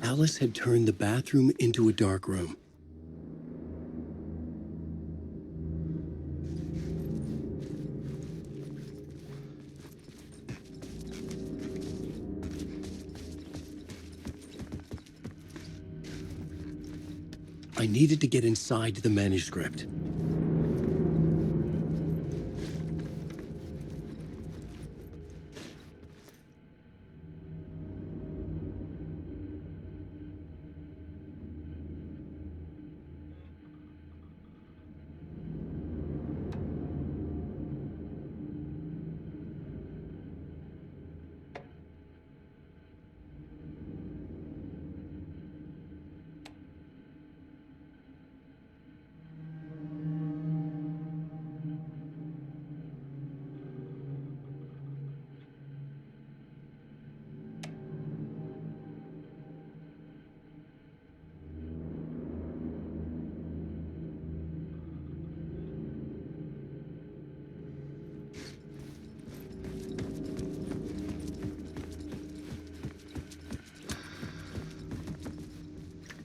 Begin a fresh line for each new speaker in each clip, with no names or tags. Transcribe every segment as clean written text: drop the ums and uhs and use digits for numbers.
Alice had turned the bathroom into a dark room. I needed to get inside the manuscript.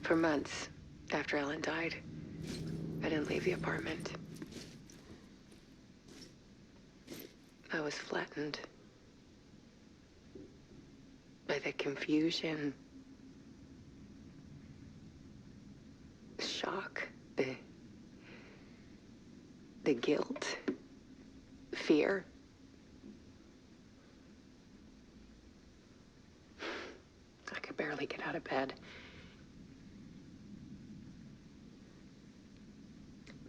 For months after Ellen died, I didn't leave the apartment. I was flattened by the confusion, the shock, the guilt, fear. I could barely get out of bed.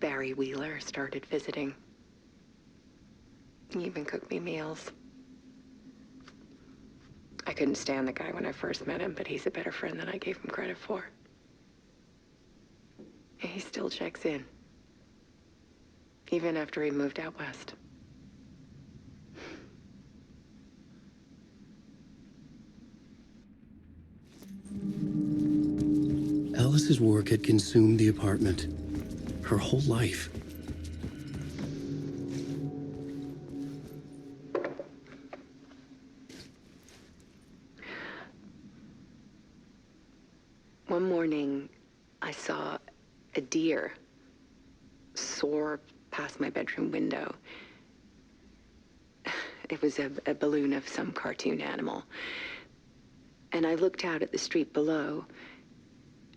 Barry Wheeler started visiting. He even cooked me meals. I couldn't stand the guy when I first met him, but he's a better friend than I gave him credit for. And he still checks in, even after he moved out west.
Alice's work had consumed the apartment, her whole life.
One morning, I saw a deer soar past my bedroom window. It was a balloon of some cartoon animal. And I looked out at the street below,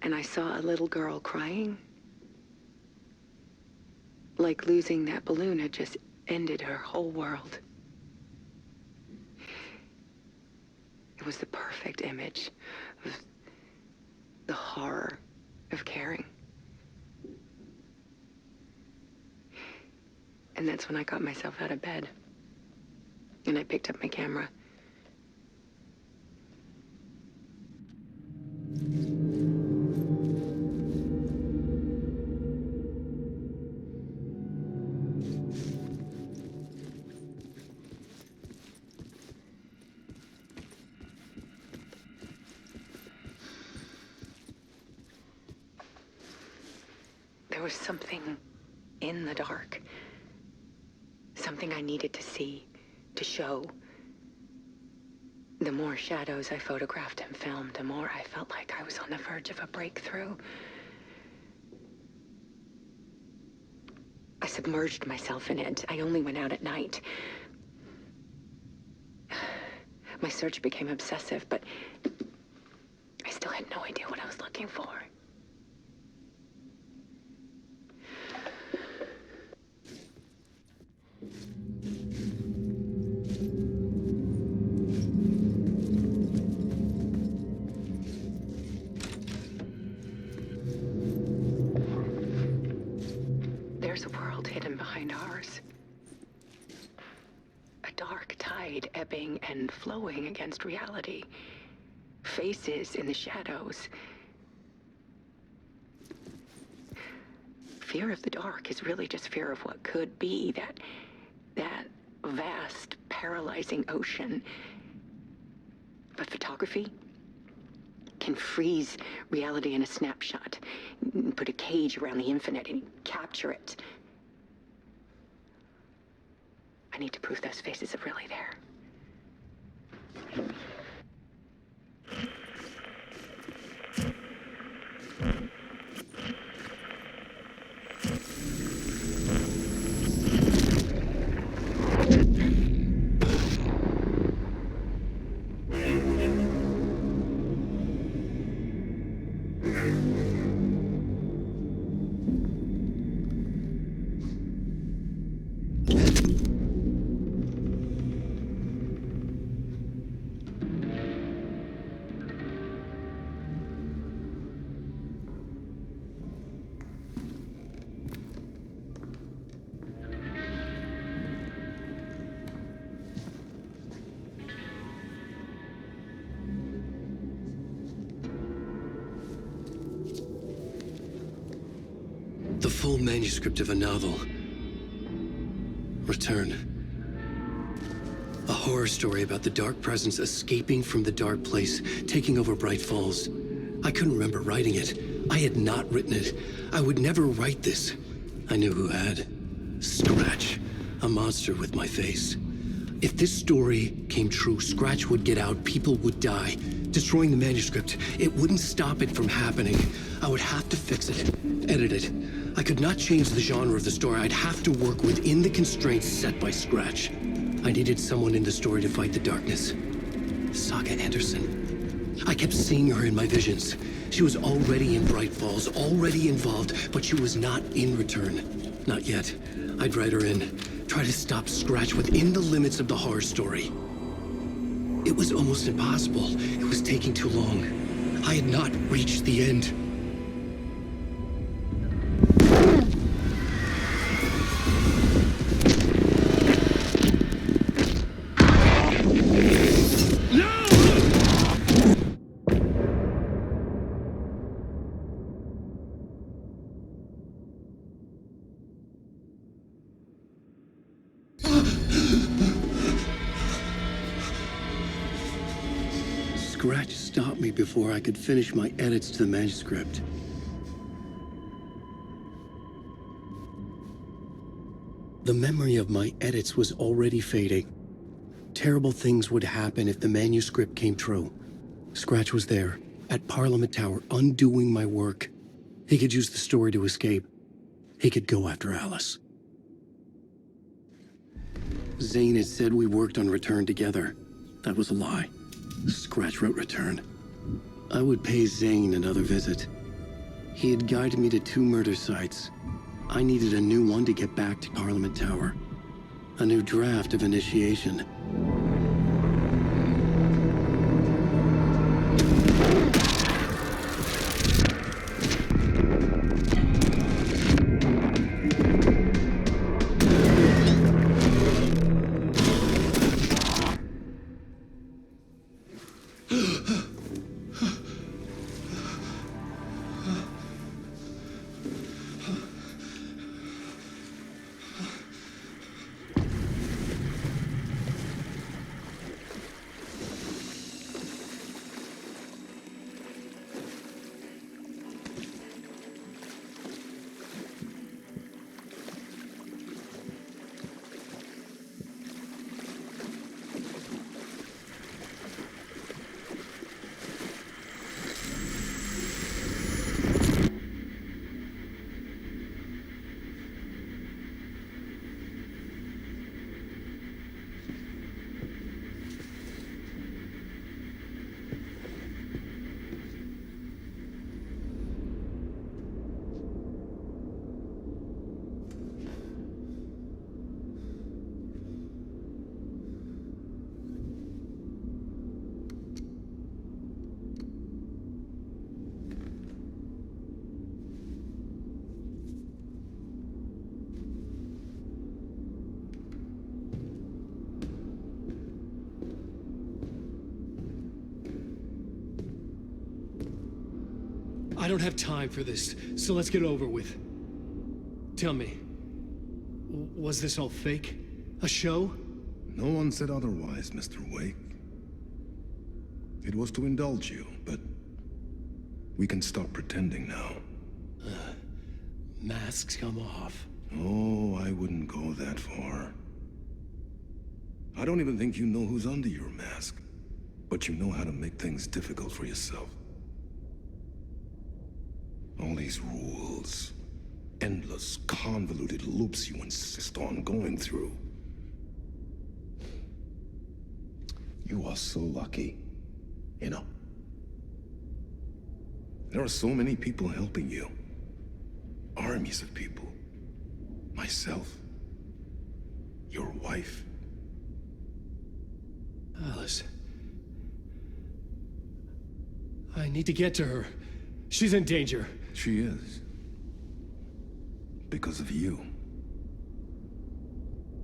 and I saw a little girl crying. Like losing that balloon had just ended her whole world. It was the perfect image of the horror of caring. And that's when I got myself out of bed. And I picked up my camera. There was something in the dark. Something I needed to see, to show. The more shadows I photographed and filmed, the more I felt like I was on the verge of a breakthrough. I submerged myself in it. I only went out at night. My search became obsessive, but I still had no idea what I was looking for. There's a world hidden behind ours. A dark tide ebbing and flowing against reality. Faces in the shadows. Fear of the dark is really just fear of what could be, that vast, paralyzing ocean. But photography can freeze reality in a snapshot, put a cage around the infinite and capture it. I need to prove those faces are really there.
full manuscript of a novel. Return. A horror story about the dark presence escaping from the dark place, taking over Bright Falls. I couldn't remember writing it. I had not written it. I would never write this. I knew who had. Scratch. A monster with my face. If this story came true, Scratch would get out, people would die. Destroying the manuscript, it wouldn't stop it from happening. I would have to fix it, edit it. I could not change the genre of the story. I'd have to work within the constraints set by Scratch. I needed someone in the story to fight the darkness. Saga Anderson. I kept seeing her in my visions. She was already in Bright Falls, already involved, but she was not in Return. Not yet. I'd write her in. Try to stop Scratch within the limits of the horror story. It was almost impossible. It was taking too long. I had not reached the end. Scratch stopped me before I could finish my edits to the manuscript. The memory of my edits was already fading. Terrible things would happen if the manuscript came true. Scratch was there, at Parliament Tower, undoing my work. He could use the story to escape. He could go after Alice. Zane had said we worked on Return together. That was a lie. Scratch wrote Return. I would pay Zane another visit. He had guided me to 2 murder sites. I needed a new one to get back to Parliament Tower. A new draft of initiation.
I don't have time for this, so let's get over with. Tell me, was this all fake? A show?
No one said otherwise, Mr. Wake. It was to indulge you, but we can stop pretending now.
Masks come off.
Oh, I wouldn't go that far. I don't even think you know who's under your mask, but you know how to make things difficult for yourself. All these rules, endless, convoluted loops you insist on going through. You are so lucky, you know. There are so many people helping you. Armies of people. Myself. Your wife.
Alice. I need to get to her. She's in danger.
She is. Because of you.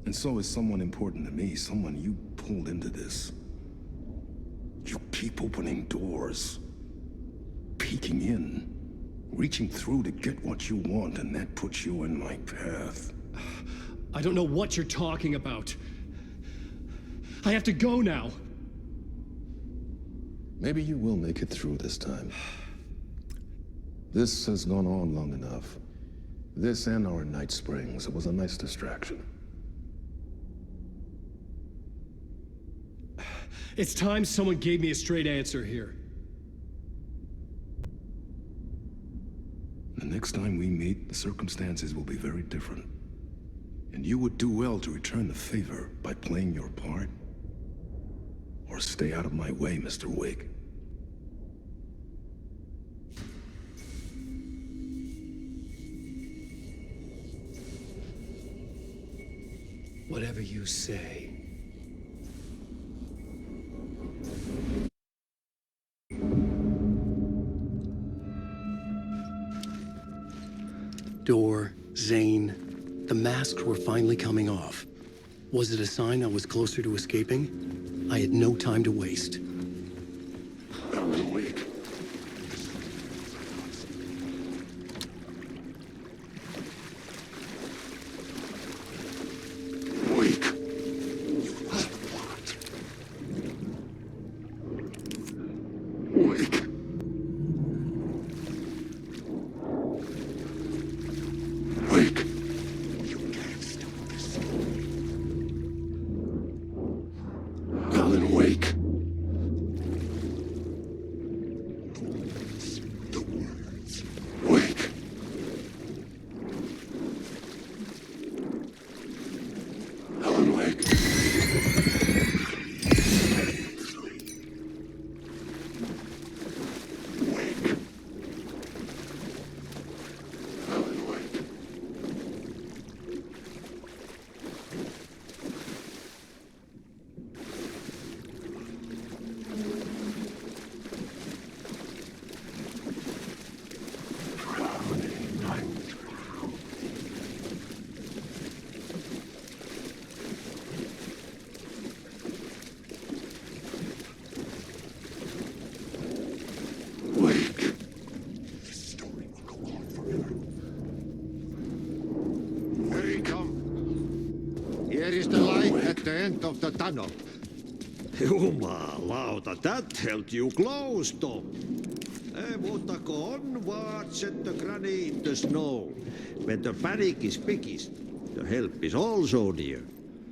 And so is someone important to me, someone you pulled into this. You keep opening doors, peeking in, Reaching through to get what you want, and that puts you in my path.
I don't know what you're talking about. I have to go now.
Maybe you will make it through this time. This has gone on long enough. This and our night springs. It was a nice distraction.
It's time someone gave me a straight answer here.
The next time we meet, the circumstances will be very different. And you would do well to return the favor by playing your part. Or stay out of my way, Mr. Wig.
Whatever you say.
Door, Zane, the masks were finally coming off. Was it a sign I was closer to escaping? I had no time to waste.
Alan Wake. Wake. Wake. Wake. You can't stop this. Alan Wake. The words. Wake. Alan Wake. Wake. Alan Wake. Wake. This story will go on forever.
Welcome. Here is the light at the end of the tunnel. Jumalauta, that held you close, Tom. Mutta on watch at the granny in the snow. When the panic is biggest, the help is also near.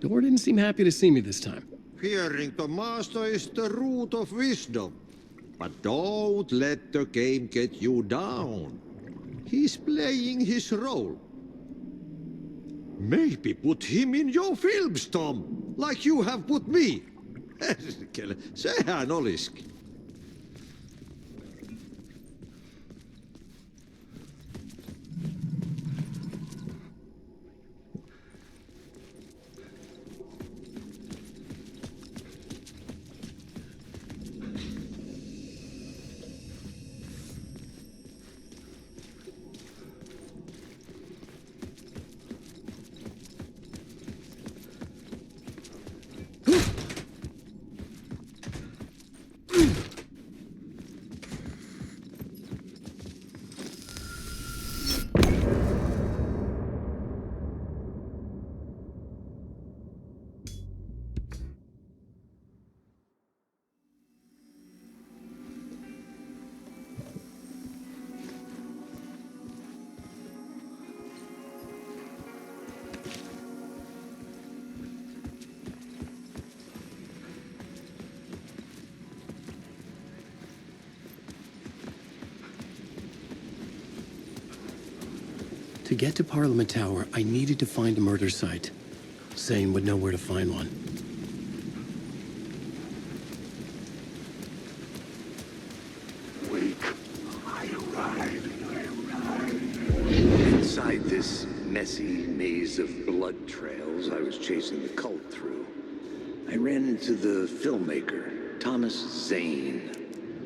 Door didn't seem happy to see me this time.
Fearing the master is the root of wisdom. But don't let the game get you down. He's playing his role. Maybe put him in your films, Tom, like you have put me. Sehän olisikin.
To get to Parliament Tower, I needed to find a murder site. Zane would know where to find one.
Wake. I arrived.
Inside this messy maze of blood trails I was chasing the cult through, I ran into the filmmaker, Thomas Zane,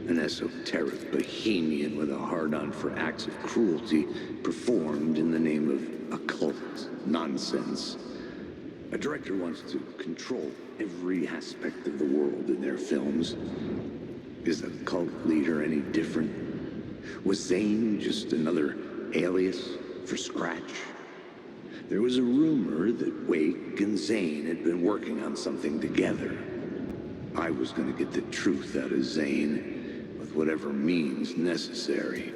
an esoteric bohemian with a hard-on for acts of cruelty performed in the name of occult nonsense. A director wants to control every aspect of the world in their films. Is a cult leader any different? Was Zane just another alias for Scratch? There was a rumor that Wake and Zane had been working on something together. I was going to get the truth out of Zane with whatever means necessary.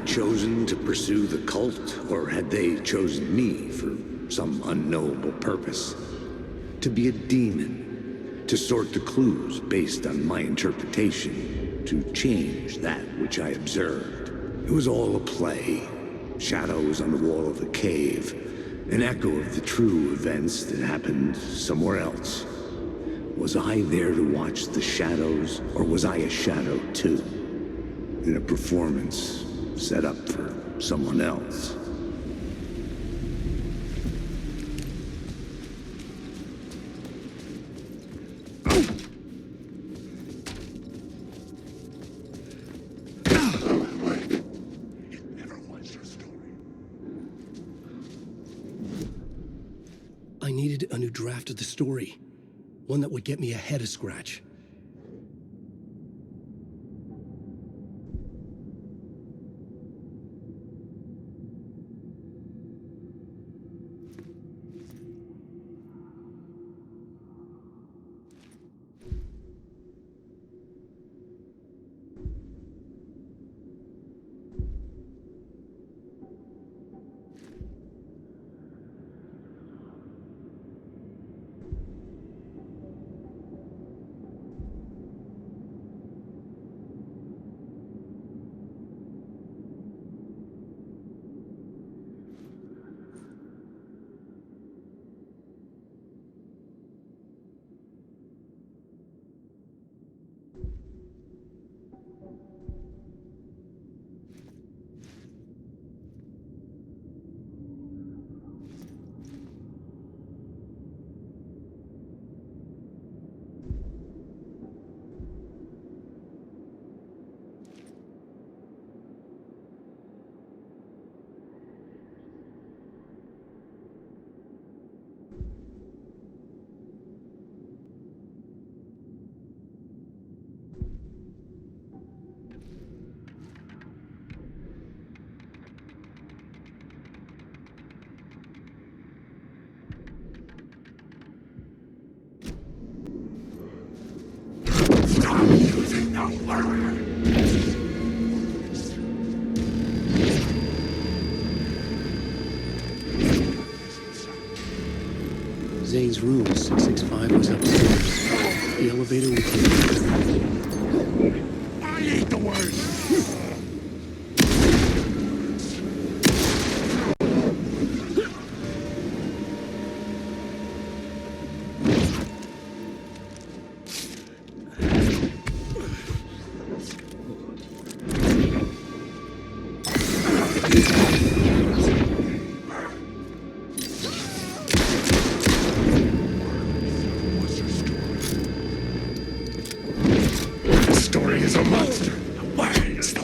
Chosen to pursue the cult, or had they chosen me for some unknowable purpose? To be a demon, to sort the clues based on my interpretation, to change that which I observed. It was all a play. Shadows on the wall of the cave, an echo of the true events that happened somewhere else. Was I there to watch the shadows, or was I a shadow too? In a performance set up for someone else.
I needed a new draft of the story. One that would get me ahead of Scratch. Zane's room, 665, was upstairs. The elevator was
I hate the word! Story is a monster. Why is the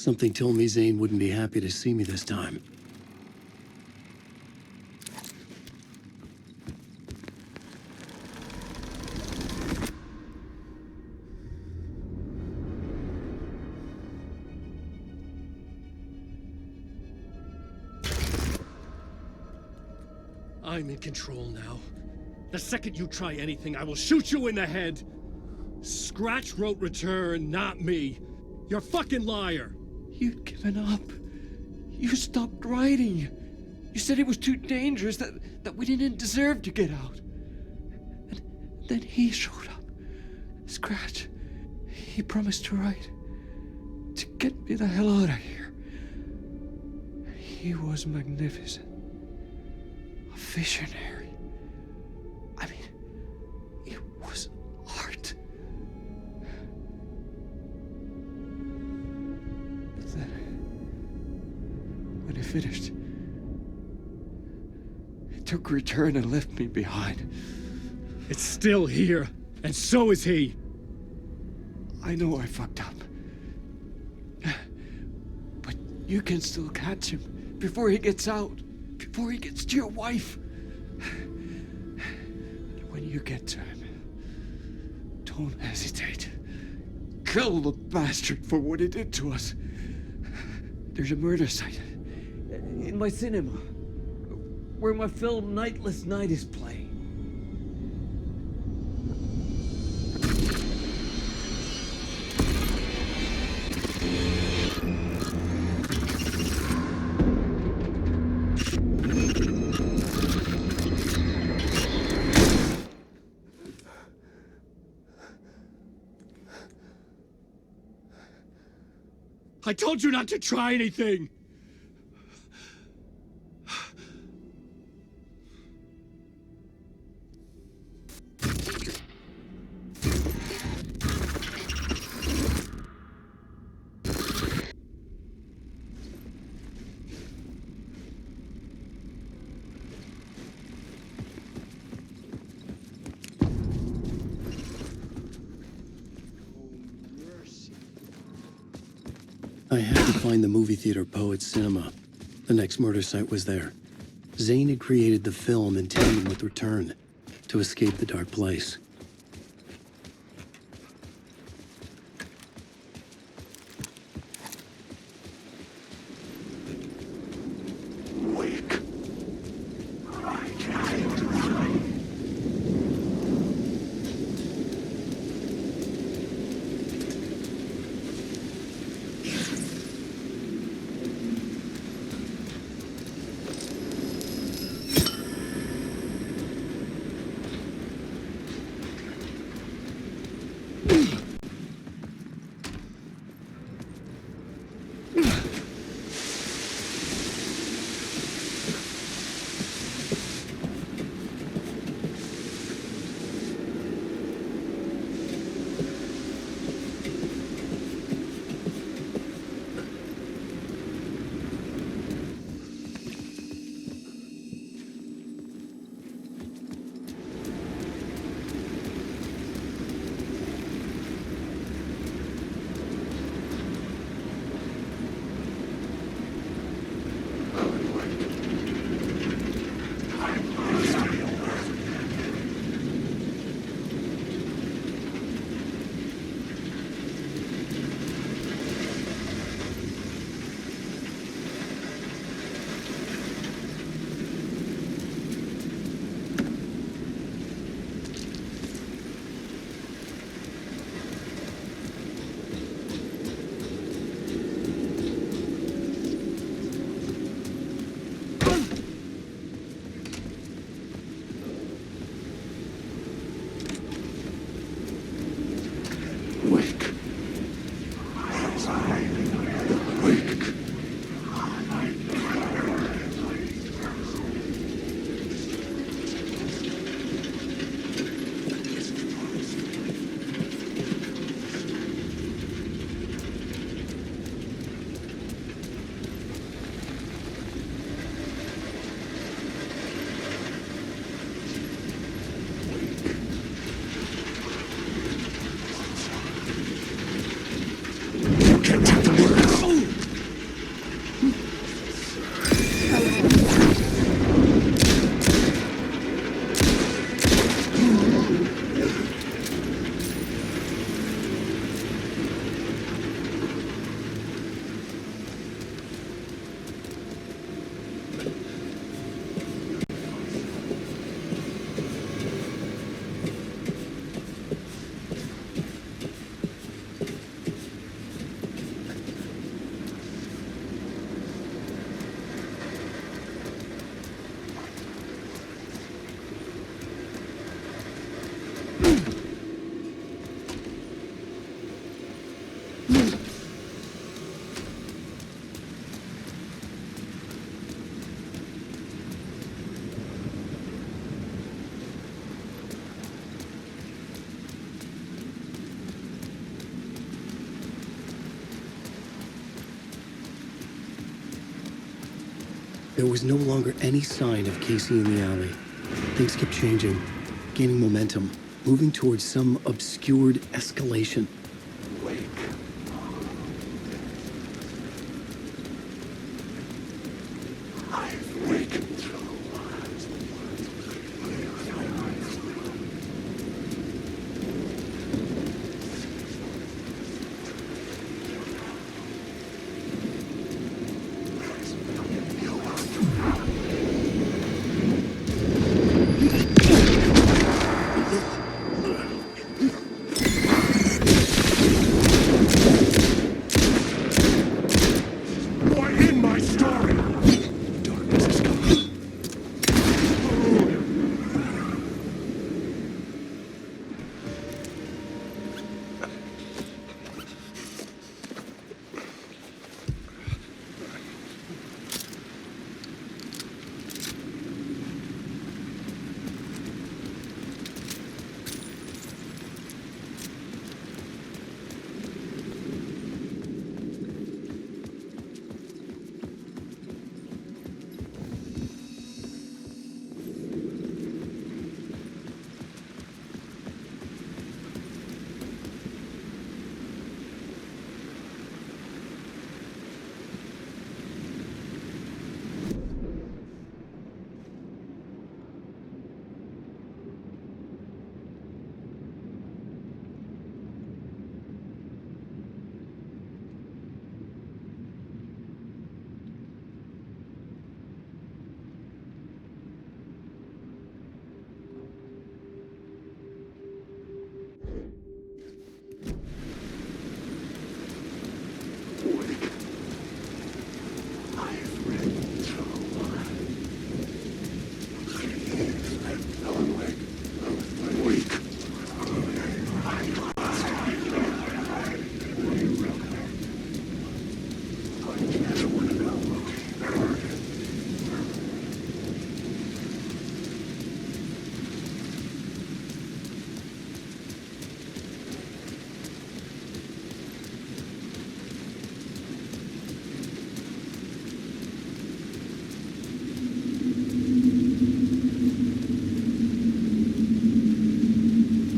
Something told me Zane wouldn't be happy to see me this time.
I'm in control now. The second you try anything, I will shoot you in the head. Scratch wrote return, not me. You're a fucking liar.
You'd given up. You stopped writing. You said it was too dangerous, that we didn't deserve to get out. And then he showed up. Scratch. He promised to write. To get me the hell out of here. He was magnificent. A visionary. I mean, it was art. But then, when it finished, it took a return and left me behind.
It's still here, and so is he.
I know I fucked up. But you can still catch him before he gets out. Before he gets to your wife. And when you get to him, don't hesitate. Kill the bastard for what he did to us. There's a murder site in my cinema where my film Nightless Night is playing.
I told you not to try anything!
I had to find the movie theater Poet's Cinema. The next murder site was there. Zane had created the film in tandem with Return to escape the dark place. There was no longer any sign of Casey in the alley. Things kept changing, gaining momentum, moving towards some obscured escalation.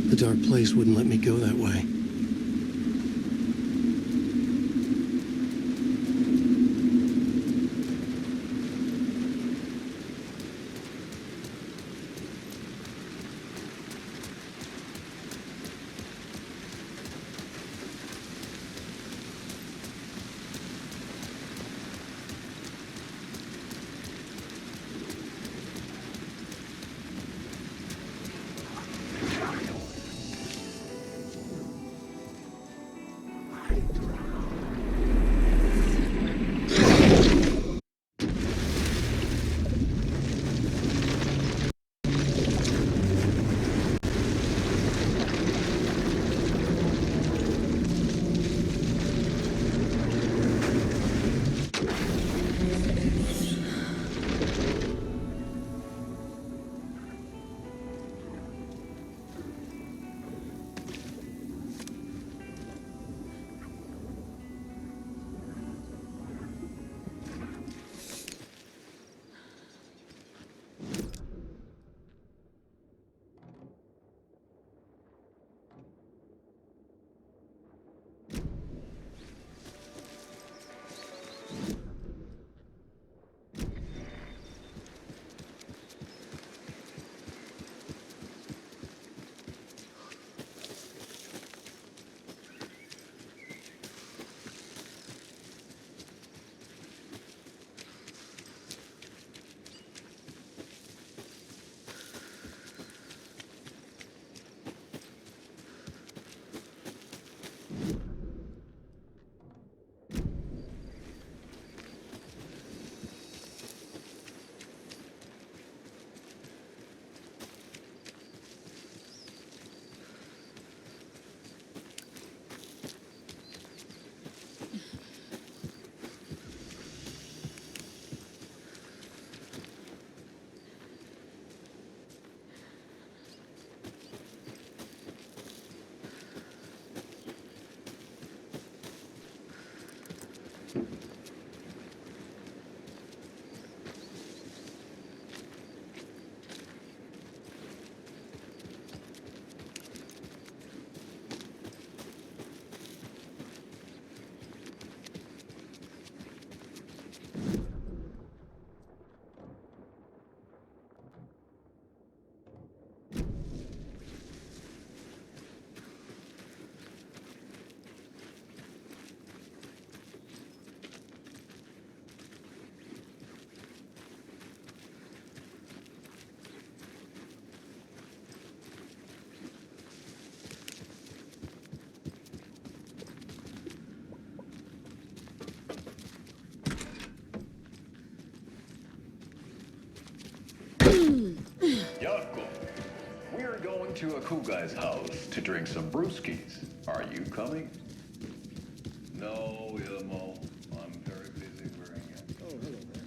The dark place wouldn't let me go that way.
going to a cool guy's house to drink some brewskis. Are you coming? No, Ilmo. I'm very busy wearing it.
Oh, hello there.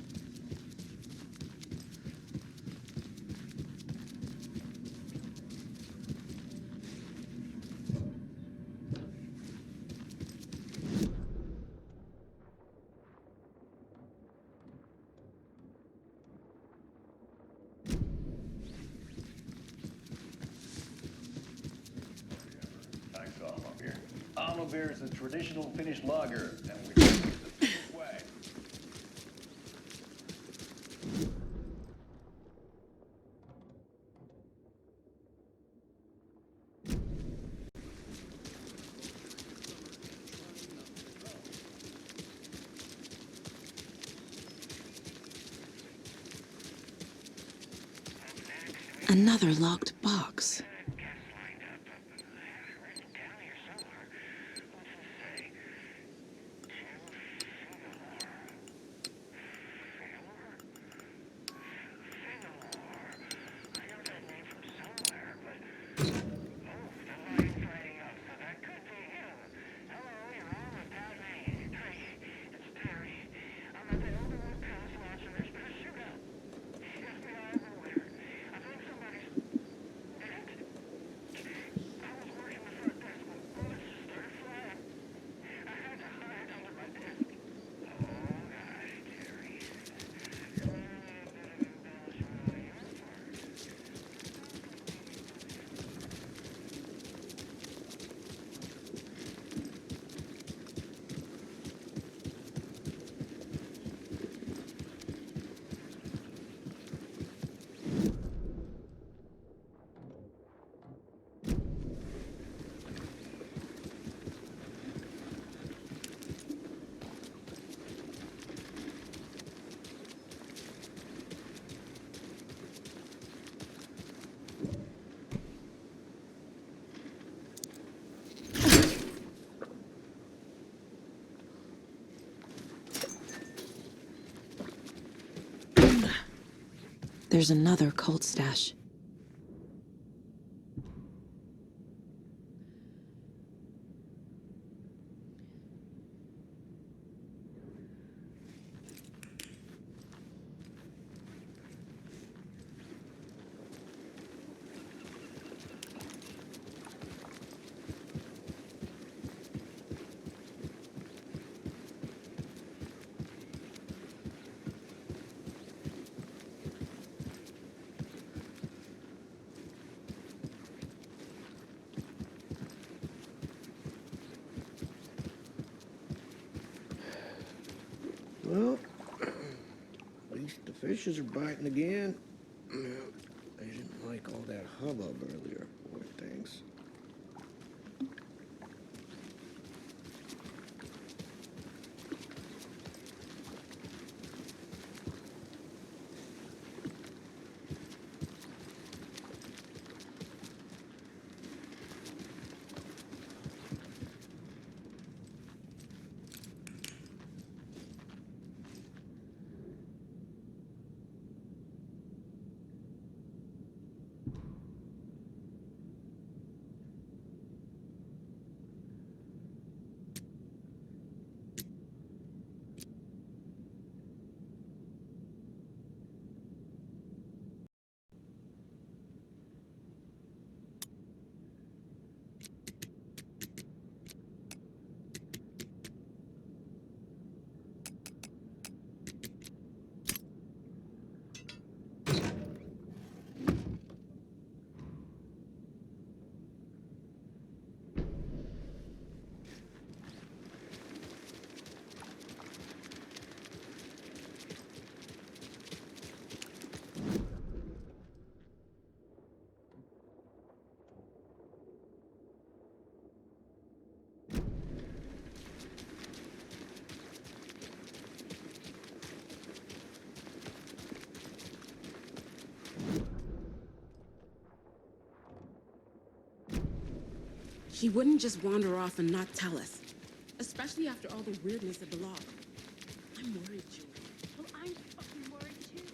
Thanks, Alma beer. Alma beer is a traditional Finnish lager, and we drink it the Finnish way.
Another locked box. There's another cult stash.
Well, at least the fishes are biting again. They didn't like all that hubbub earlier, poor things.
He wouldn't just wander off and not tell us, especially after all the weirdness of the log. I'm worried, Julie.
Well, I'm fucking worried too.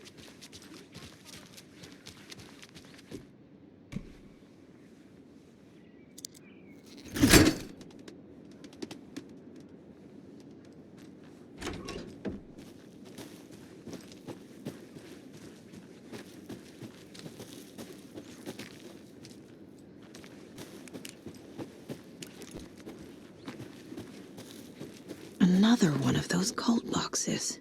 Another one of those cult boxes.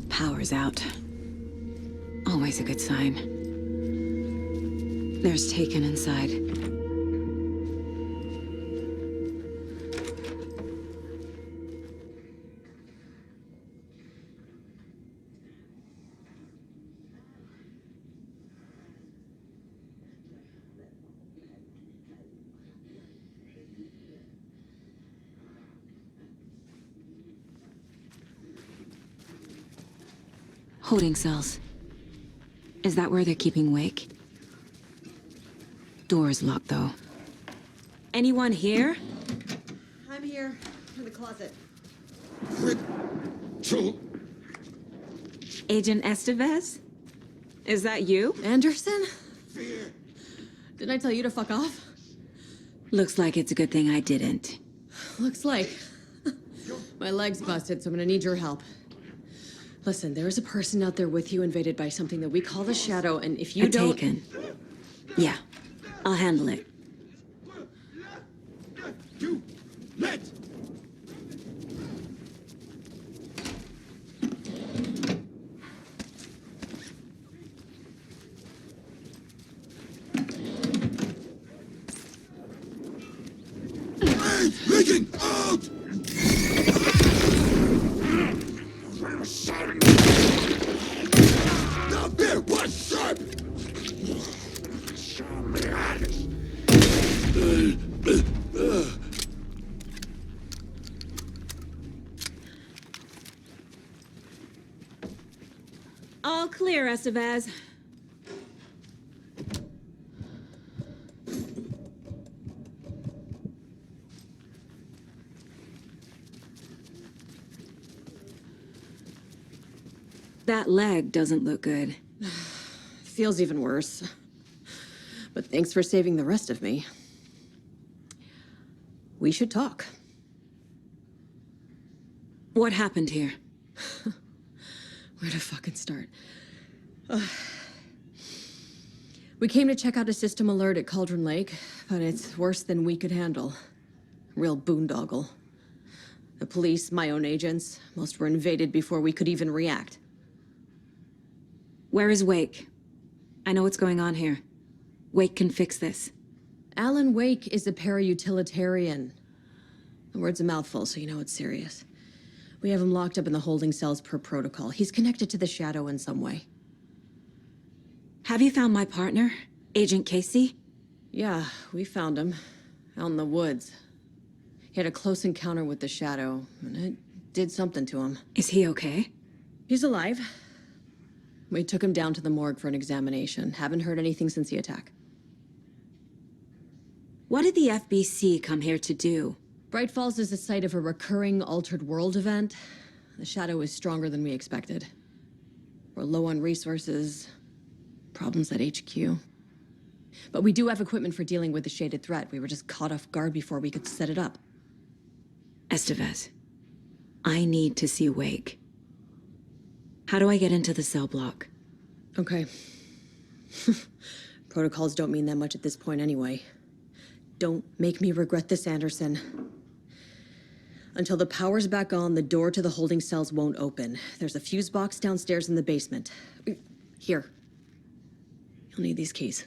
Power's out. Always a good sign. There's Taken inside. Holding cells. Is that where they're keeping Wake? Door's locked, though. Anyone here?
I'm here, in the closet.
Agent Estevez? Is that you?
Anderson? Didn't I tell you to fuck off?
Looks like it's a good thing I didn't.
Looks like. My leg's busted, so I'm gonna need your help. Listen, there is a person out there with you invaded by something that we call the Shadow, and if you don't...
Taken. Yeah, I'll handle it.
Leaking out! Now there was sharp!
All clear, Estevez. That leg doesn't look good.
Feels even worse. But thanks for saving the rest of me. We should talk.
What happened here?
Where to fucking start? We came to check out a system alert at Cauldron Lake, but it's worse than we could handle. Real boondoggle. The police, my own agents, most were invaded before we could even react.
Where is Wake? I know what's going on here. Wake can fix this.
Alan Wake is a para-utilitarian. The word's a mouthful, so you know it's serious. We have him locked up in the holding cells per protocol. He's connected to the Shadow in some way.
Have you found my partner, Agent Casey?
Yeah, we found him. Out in the woods. He had a close encounter with the Shadow, and it did something to him.
Is he okay?
He's alive. We took him down to the morgue for an examination. Haven't heard anything since the attack.
What did the FBC come here to do?
Bright Falls is the site of a recurring Altered World event. The Shadow is stronger than we expected. We're low on resources, problems at HQ. But we do have equipment for dealing with the shaded threat. We were just caught off guard before we could set it up.
Estevez, I need to see Wake. How do I get into the cell block?
Okay. Protocols don't mean that much at this point anyway. Don't make me regret this, Anderson. Until the power's back on, the door to the holding cells won't open. There's a fuse box downstairs in the basement. Here. You'll need these keys.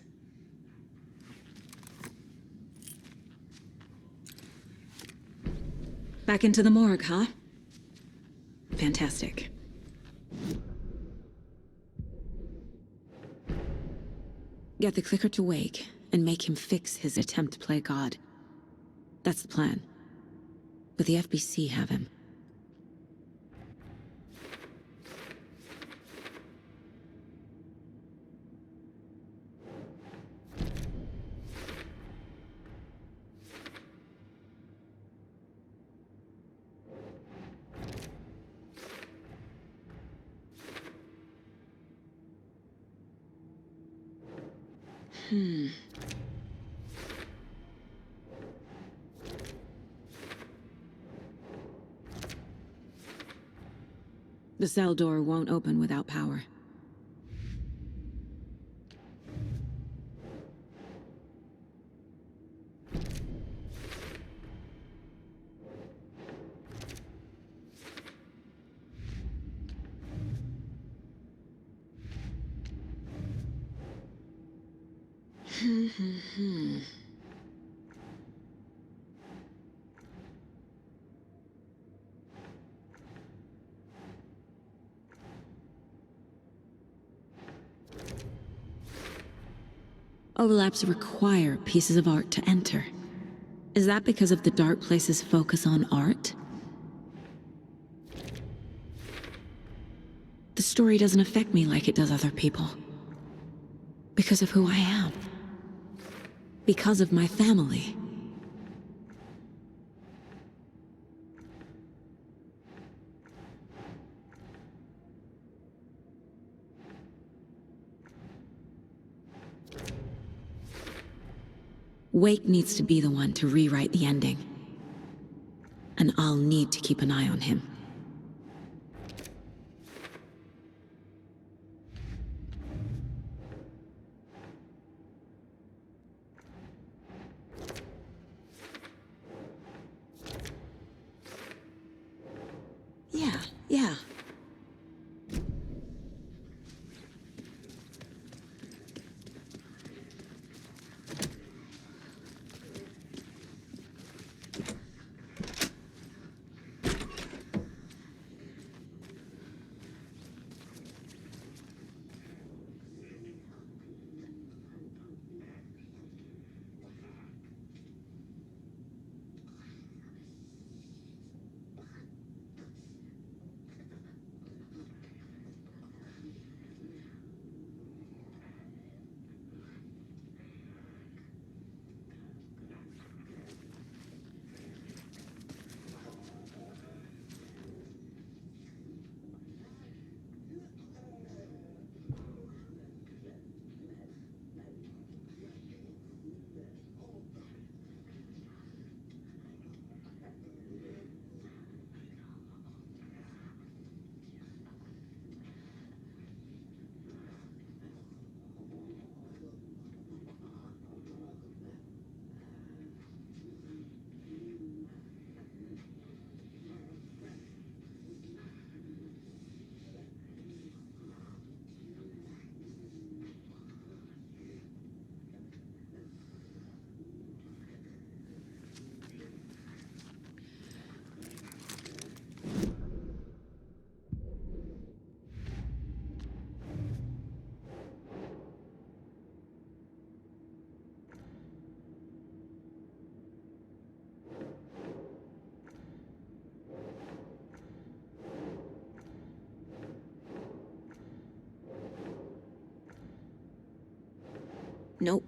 Back into the morgue, huh? Fantastic. Get the clicker to wake and make him fix his attempt to play God. That's the plan. But the FBC have him. The cell door won't open without power. Overlaps require pieces of art to enter. Is that because of the dark place's focus on art? The story doesn't affect me like it does other people. Because of who I am. Because of my family. Wake needs to be the one to rewrite the ending. And I'll need to keep an eye on him. Yeah. Nope.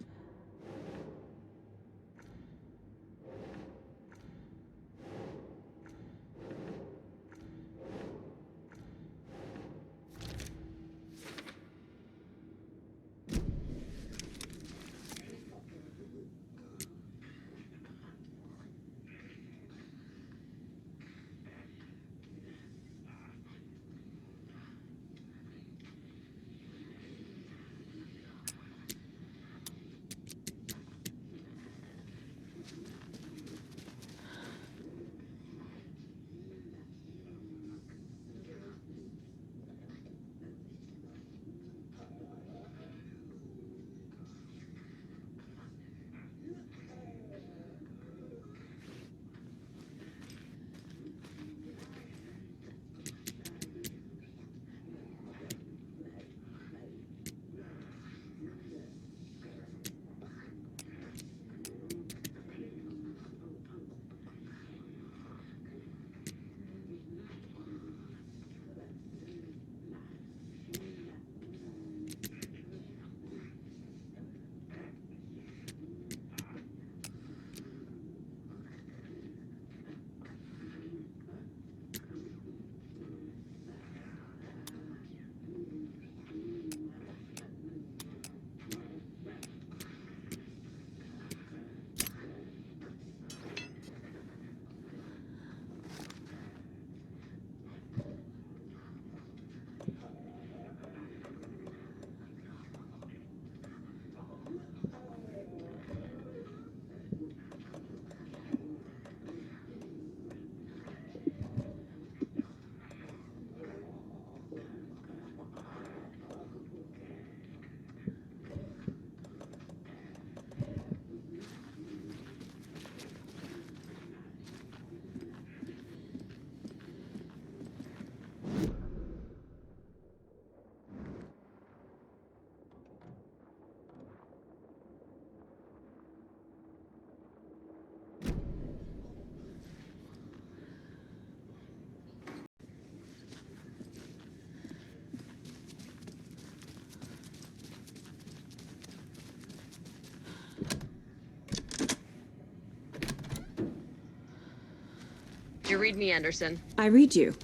You read me, Anderson.
I read you.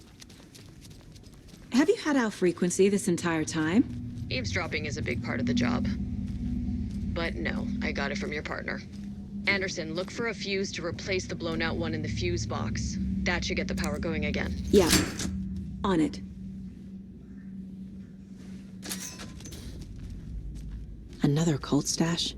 Have you had our frequency this entire time?
Eavesdropping is a big part of the job. But no, I got it from your partner. Anderson, look for a fuse to replace the blown out one in the fuse box. That should get the power going again.
Yeah. On it. Another cult stash?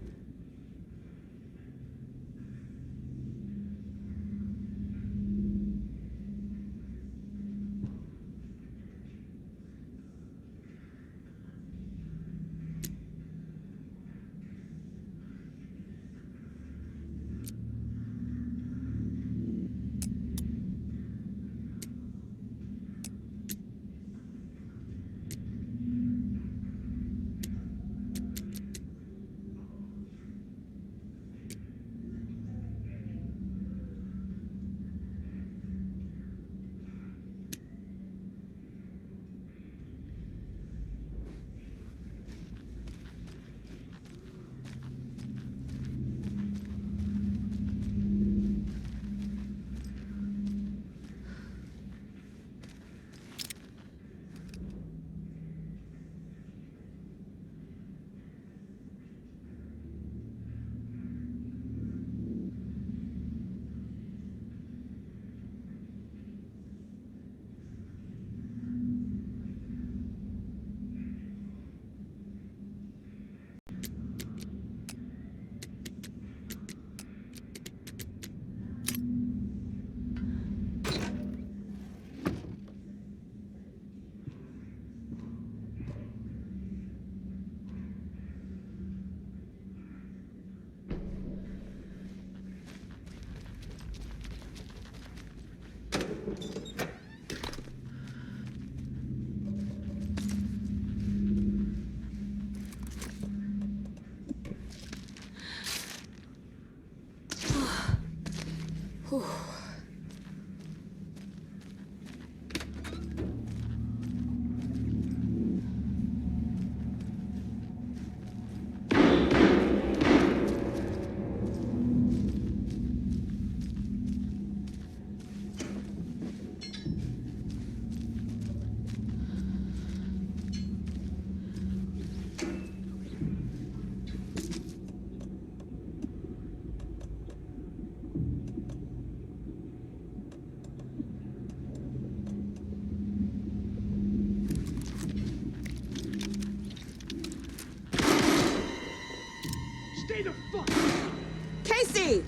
Casey!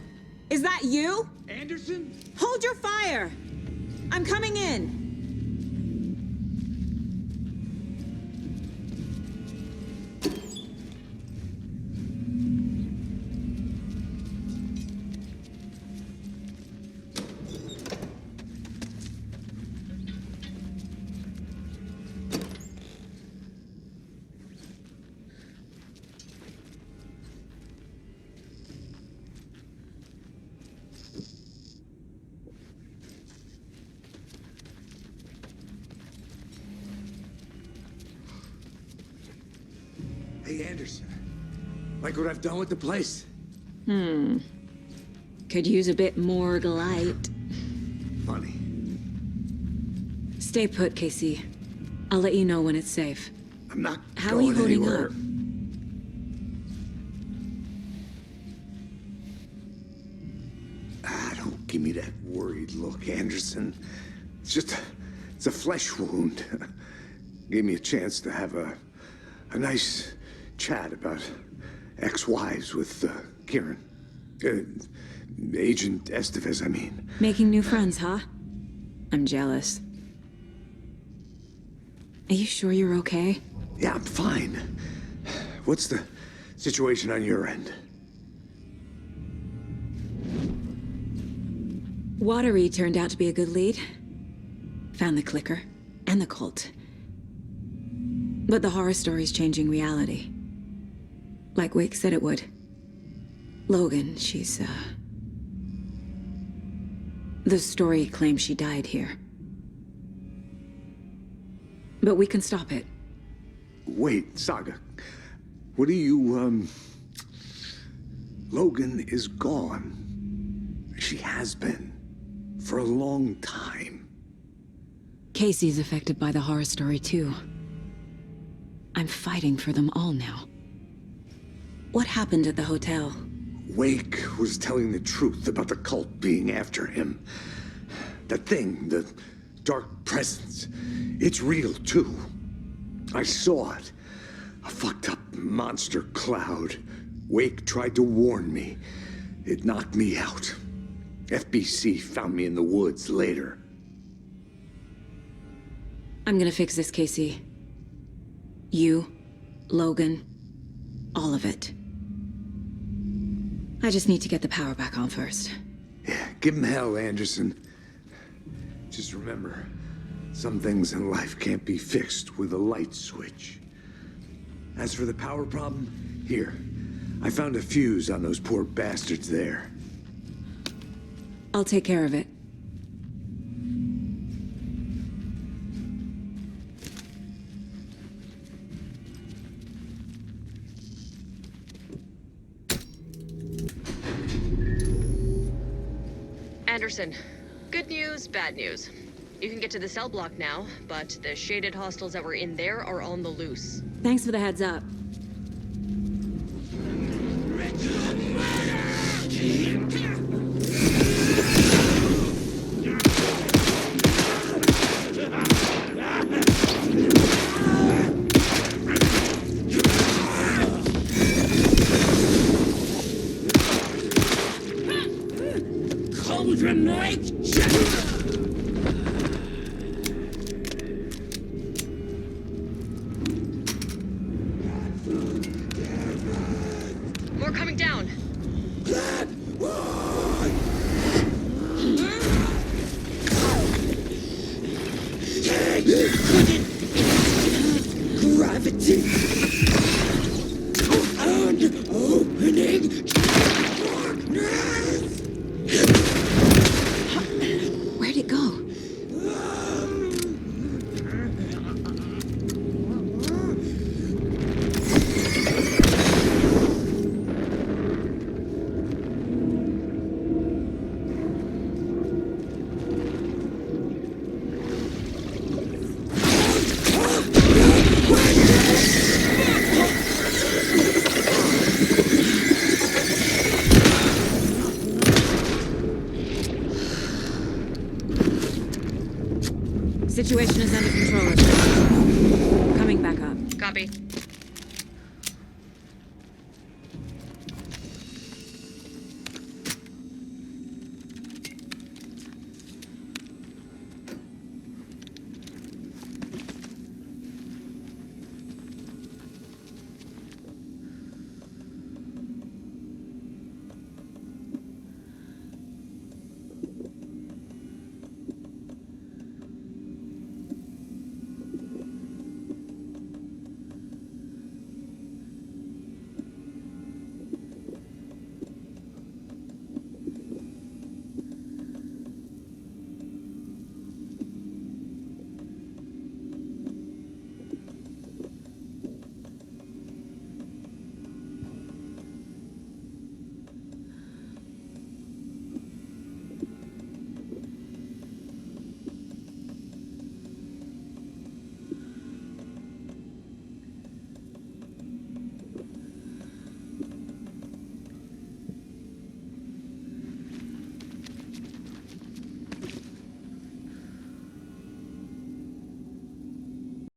Is that you?
Anderson?
Hold your fire! I'm coming in.
Hey, Anderson. Like what I've done with the place?
Could use a bit more light.
Funny.
Stay put, Casey. I'll let you know when it's safe.
I'm not
How are you
going
holding
anywhere.
up?
Don't give me that worried look, Anderson. It's a flesh wound. Gave me a chance to have a nice chat about ex-wives with Kieran. Agent Estevez, I mean.
Making new friends, huh? I'm jealous. Are you sure you're okay?
Yeah, I'm fine. What's the situation on your end?
Watery turned out to be a good lead. Found the clicker and the cult. But the horror story's changing reality. Like Wake said it would. Logan, she's, the story claims she died here. But we can stop it.
Wait, Saga. What do you, Logan is gone. She has been. for a long time.
Casey's affected by the horror story too. I'm fighting for them all now. What happened at the hotel?
Wake was telling the truth about the cult being after him. That thing, the dark presence, it's real too. I saw it. A fucked up monster cloud. Wake tried to warn me. It knocked me out. FBC found me in the woods later.
I'm gonna fix this, Casey. You, Logan, all of it. I just need to get the power back on first.
Yeah, give him hell, Anderson. Just remember, some things in life can't be fixed with a light switch. As for the power problem, here. I found a fuse on those poor bastards there.
I'll take care of it.
Anderson, good news, bad news. You can get to the cell block now, but the shaded hostiles that were in there are on the loose.
Thanks for the heads up.
More coming down.
Gravity. And opening darkness.
Where'd it go? Situation is under control. Coming back up.
Copy.